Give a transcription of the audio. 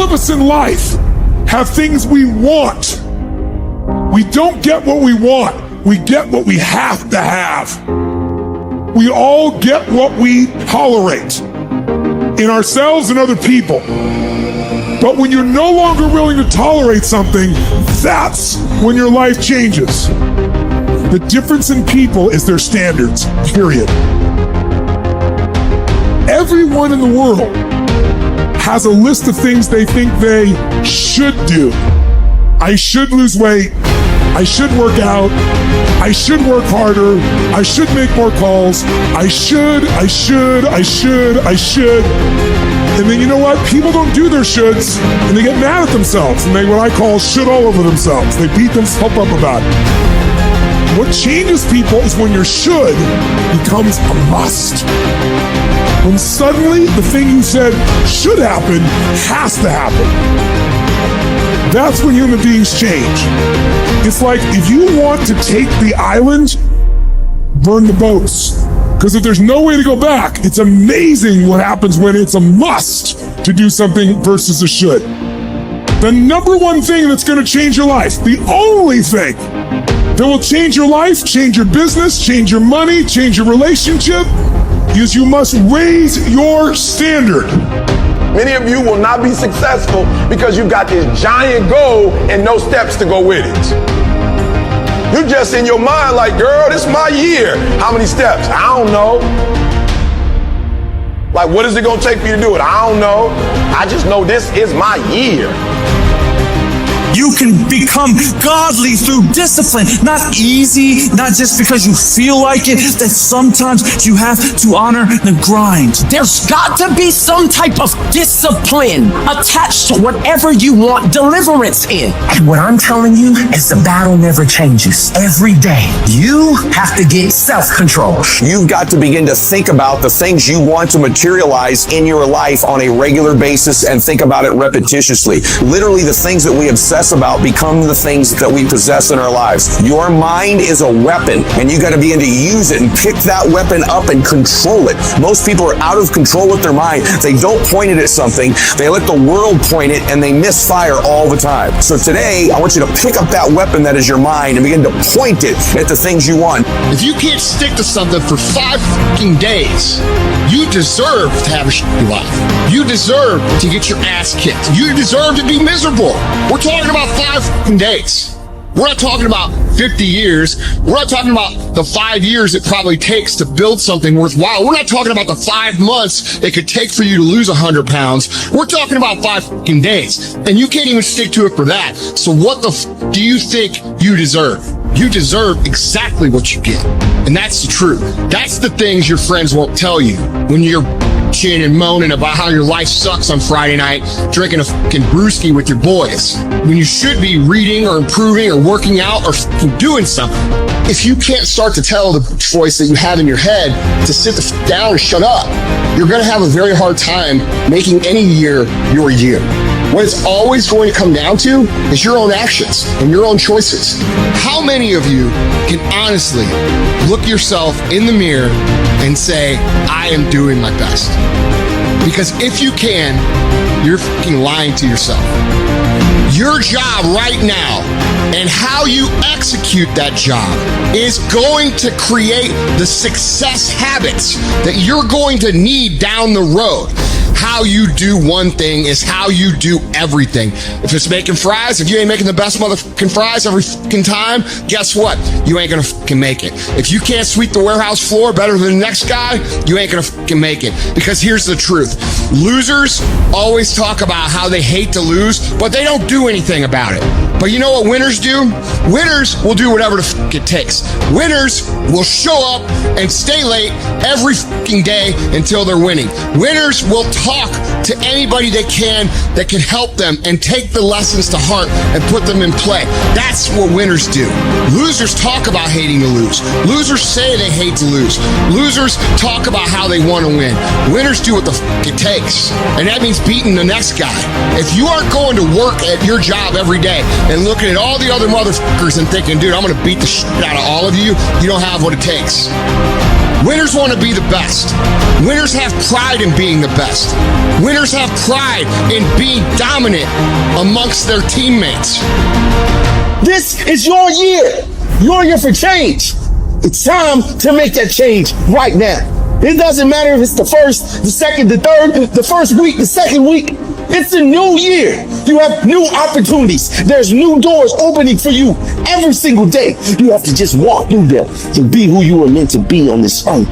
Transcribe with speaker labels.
Speaker 1: of us in life have things we want. We don't get what we want. We get what we have to have. We all get what we tolerate in ourselves and other people. But when you're no longer willing to tolerate something, that's when your life changes. The difference in people is their standards, period. Everyone in the world has a list of things they think they should do. I should lose weight. I should work out. I should work harder. I should make more calls. I should. And then you know what? People don't do their shoulds and they get mad at themselves and they what I call should all over themselves. They beat themselves up about it. What changes people is when your should becomes a must. When suddenly the thing you said should happen has to happen. That's when human beings change. It's like if you want to take the island, burn the boats. Because if there's no way to go back, it's amazing what happens when it's a must to do something versus a should. The number one thing that's going to change your life, the only thing that will change your life, change your business, change your money, change your relationship, is you must raise your standard.
Speaker 2: Many of you will not be successful because you've got this giant goal and no steps to go with it. You're just in your mind like, girl, this is my year. How many steps? I don't know. Like, what is it gonna take for you to do it? I don't know. I just know this is my year.
Speaker 3: You can become godly through discipline. Not easy, not just because you feel like it, that sometimes you have to honor the grind.
Speaker 4: There's got to be some type of discipline attached to whatever you want deliverance in. And what I'm telling you is the battle never changes. Every day, you have to get self-control.
Speaker 5: You've got to begin to think about the things you want to materialize in your life on a regular basis and think about it repetitiously. Literally, the things that we obsess about become the things that we possess in our lives. Your mind is a weapon, and you got to begin to use it and pick that weapon up and control it. Most people are out of control with their mind. They don't point it at something. They let the world point it, and they misfire all the time. So today, I want you to pick up that weapon that is your mind and begin to point it at the things you want.
Speaker 6: If you can't stick to something for 5 fucking days, you deserve to have a shitty life. You deserve to get your ass kicked. You deserve to be miserable. We're talking about 5 fucking days. We're not talking about 50 years. We're not talking about the 5 years it probably takes to build something worthwhile. We're not talking about the 5 months it could take for you to lose 100 pounds. We're talking about 5 fucking days. And you can't even stick to it for that. So what the do you think you deserve? You deserve exactly what you get. And that's the truth. That's the things your friends won't tell you when you're bitching and moaning about how your life sucks on Friday night, drinking a fucking brewski with your boys, when you should be reading or improving or working out or fucking doing something. If you can't start to tell the voice that you have in your head to sit the fuck down and shut up, you're going to have a very hard time making any year your year. What it's always going to come down to is your own actions and your own choices. How many of you can honestly look yourself in the mirror and say, I am doing my best? Because if you can, you're fucking lying to yourself. Your job right now and how you execute that job is going to create the success habits that you're going to need down the road. How you do one thing is how you do everything. If it's making fries, if you ain't making the best motherfucking fries every fucking time, guess what? You ain't gonna fucking make it. If you can't sweep the warehouse floor better than the next guy, you ain't gonna fucking make it. Because here's the truth. Losers always talk about how they hate to lose, but they don't do anything about it. But you know what winners do? Winners will do whatever the fuck it takes. Winners will show up and stay late every fucking day until they're winning. Winners will talk to anybody they can that can help them and take the lessons to heart and put them in play. That's what winners do. Losers talk about hating to lose. Losers say they hate to lose. Losers talk about how they want to win. Winners do what the fuck it takes. And that means beating the next guy. If you aren't going to work at your job every day and looking at all the other motherfuckers and thinking, dude, I'm going to beat the shit out of all of you, you don't have what it takes. Winners want to be the best. Winners have pride in being the best. Winners have pride in being dominant amongst their teammates.
Speaker 7: This is your year. Your year for change. It's time to make that change right now. It doesn't matter if it's the first, the second, the third, the first week, the second week. It's a new year. You have new opportunities. There's new doors opening for you every single day. You have to just walk through them and be who you were meant to be on this earth.